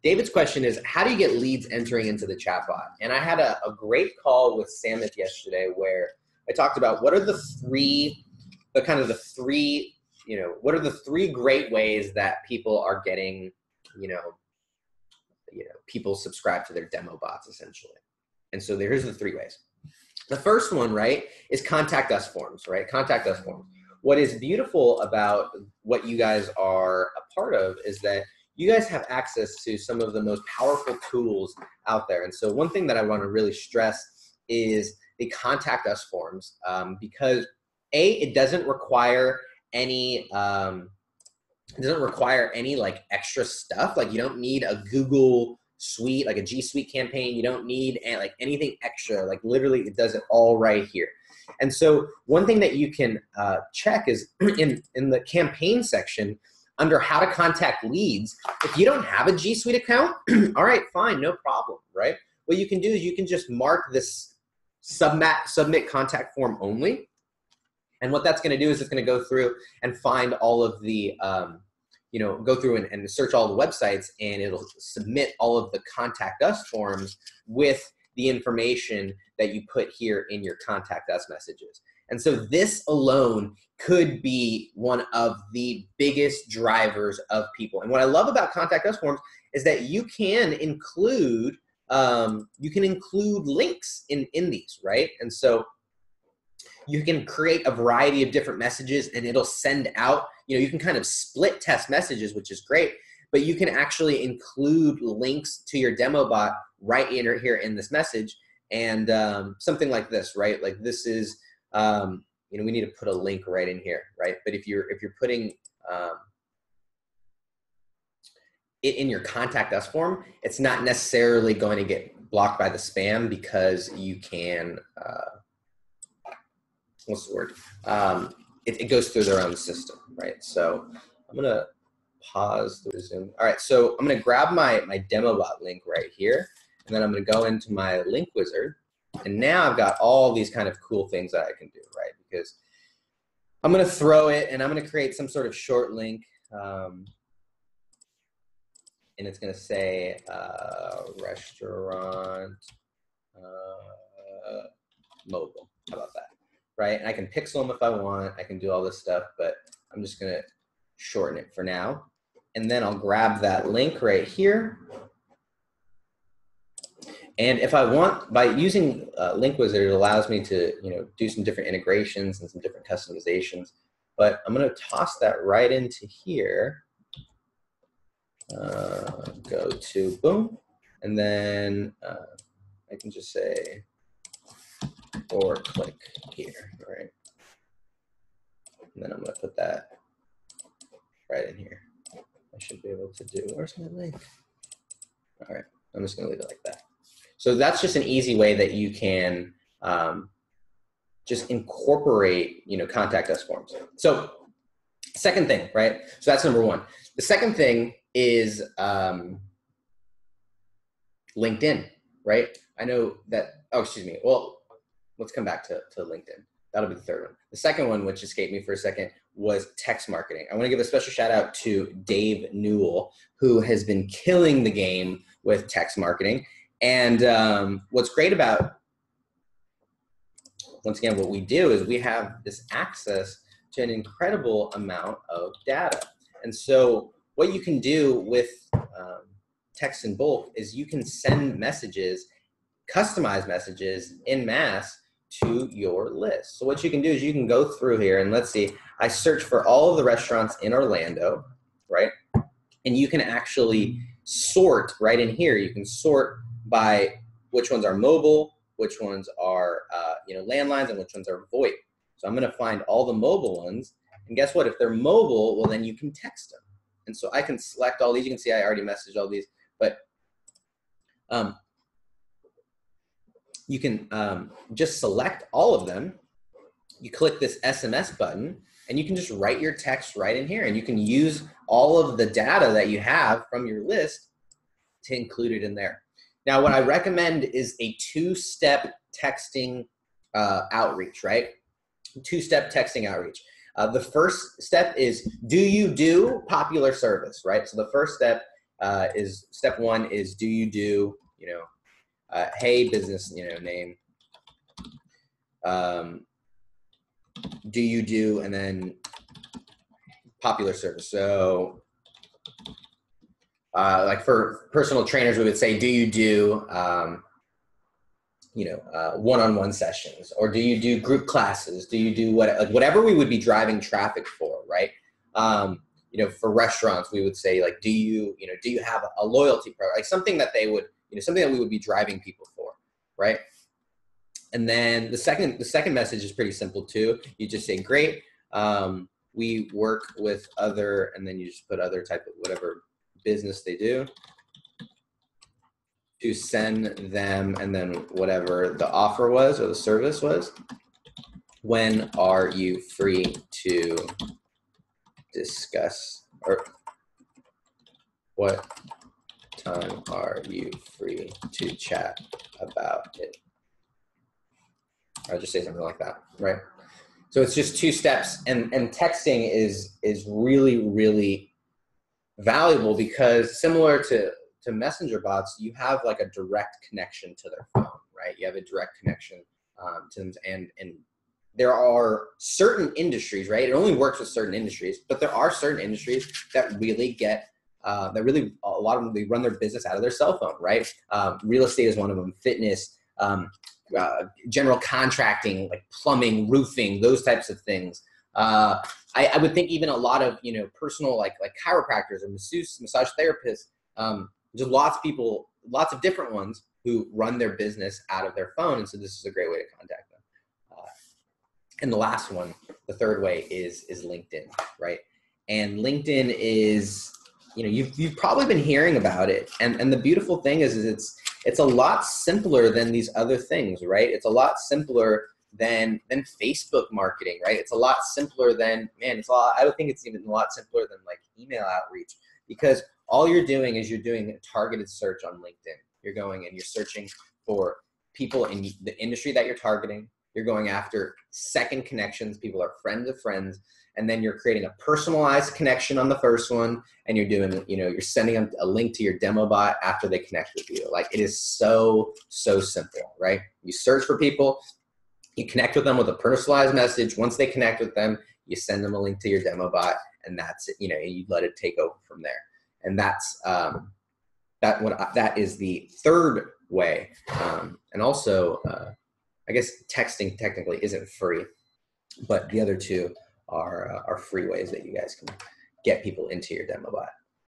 David's question is, how do you get leads entering into the chatbot? And I had a great call with Samith yesterday where I talked about what are the three great ways that people are getting, people subscribe to their demo bots essentially. And so here's the three ways. The first one, right, is contact us forms, right? Contact us forms. What is beautiful about what you guys are a part of is that you guys have access to some of the most powerful tools out there. And so one thing that I want to really stress is the contact us forms, because it doesn't require any like extra stuff. Like you don't need a Google Suite, like a G Suite campaign. You don't need like anything extra. Like literally it does it all right here. And so one thing that you can check is in the campaign section under how to contact leads. If you don't have a G Suite account, all right, fine, no problem, right? What you can do is you can just mark this submit contact form only. And what that's going to do is it's going to go through and find all of the, go through and search all the websites, and it'll submit all of the contact us forms with the information that you put here in your contact us messages. And so this alone could be one of the biggest drivers of people. And what I love about contact us forms is that you can include links in these, right? And so you can create a variety of different messages and it'll send out, you can kind of split test messages, which is great, but you can actually include links to your demo bot right here in this message. And something like this, right? Like this is, we need to put a link right in here, right? But if you're putting it in your contact us form, it's not necessarily going to get blocked by the spam because you can, what's the word? It goes through their own system, right? So I'm gonna pause the resume. All right, so I'm gonna grab my demo bot link right here, and then I'm gonna go into my link wizard. And now I've got all these kind of cool things that I can do, right? Because I'm going to throw it and I'm going to create some sort of short link. And it's going to say restaurant mobile. How about that? Right? And I can pixel them if I want. I can do all this stuff, but I'm just going to shorten it for now. And then I'll grab that link right here. And if I want, by using Link Wizard, it allows me to, do some different integrations and some different customizations. But I'm going to toss that right into here. Go to boom, and then I can just say or click here, right? And then I'm going to put that right in here. I should be able to do. Where's my link? All right, I'm just going to leave it like that. So that's just an easy way that you can just incorporate, contact us forms. So second thing, right? So that's number one. The second thing is LinkedIn, right? I know that, well, let's come back to LinkedIn. That'll be the third one. The second one, which escaped me for a second, was text marketing. I want to give a special shout out to Dave Newell, who has been killing the game with text marketing. And what's great about, once again, what we do is we have this access to an incredible amount of data. And so what you can do with text in bulk is you can send messages, customized messages en masse to your list. So what you can do is you can go through here and let's see, I search for all of the restaurants in Orlando, right? And you can actually sort right in here. You can sort by which ones are mobile, which ones are landlines, and which ones are VoIP. So I'm going to find all the mobile ones, and guess what? If they're mobile, well then you can text them. And so I can select all these. You can see I already messaged all these, but you can just select all of them. You click this SMS button, and you can just write your text right in here, and you can use all of the data that you have from your list to include it in there. Now, what I recommend is a two-step texting outreach, right? Two-step texting outreach. The first step is, do you do popular service, right? So the first step is step one is do you do, hey business, name, do you do, and then popular service. So like for personal trainers, we would say, do you do, one-on-one sessions, or do you do group classes? Do you do whatever we would be driving traffic for, right? For restaurants, we would say like, do you have a loyalty program, like something that they would, something that we would be driving people for, right? And then the second message is pretty simple too. You just say, great, we work with other, and then you just put other type of whatever business they do, to send them, and then whatever the offer was or the service was. When are you free to discuss, or what time are you free to chat about it? I'll just say something like that, right? So it's just 2 steps, and texting is really, really valuable, because similar to messenger bots, you have like a direct connection to their phone, right? You have a direct connection to them, and there are certain industries, right? It only works with certain industries, but there are certain industries that really get, a lot of them, they run their business out of their cell phone, right? Real estate is one of them, fitness, general contracting, like plumbing, roofing, those types of things. I would think even a lot of, personal, like chiropractors or massage therapists, just lots of people, lots of different ones who run their business out of their phone. And so this is a great way to contact them. And the last one, the third way is LinkedIn, right? And LinkedIn is, you've probably been hearing about it. And the beautiful thing is it's a lot simpler than these other things, right? It's a lot simpler than Facebook marketing, right? It's a lot simpler than, I would think it's even a lot simpler than like email outreach, because all you're doing is you're doing a targeted search on LinkedIn. You're going and you're searching for people in the industry that you're targeting. You're going after second connections. People are friends of friends. And then you're creating a personalized connection on the first one. And you're doing, you're sending them a link to your demo bot after they connect with you. Like, it is so, so simple, right? You search for people, you connect with them with a personalized message. Once they connect with them, you send them a link to your demo bot, and that's it. You let it take over from there. And that's that is the third way. And also, I guess texting technically isn't free, but the other 2 are free ways that you guys can get people into your demo bot.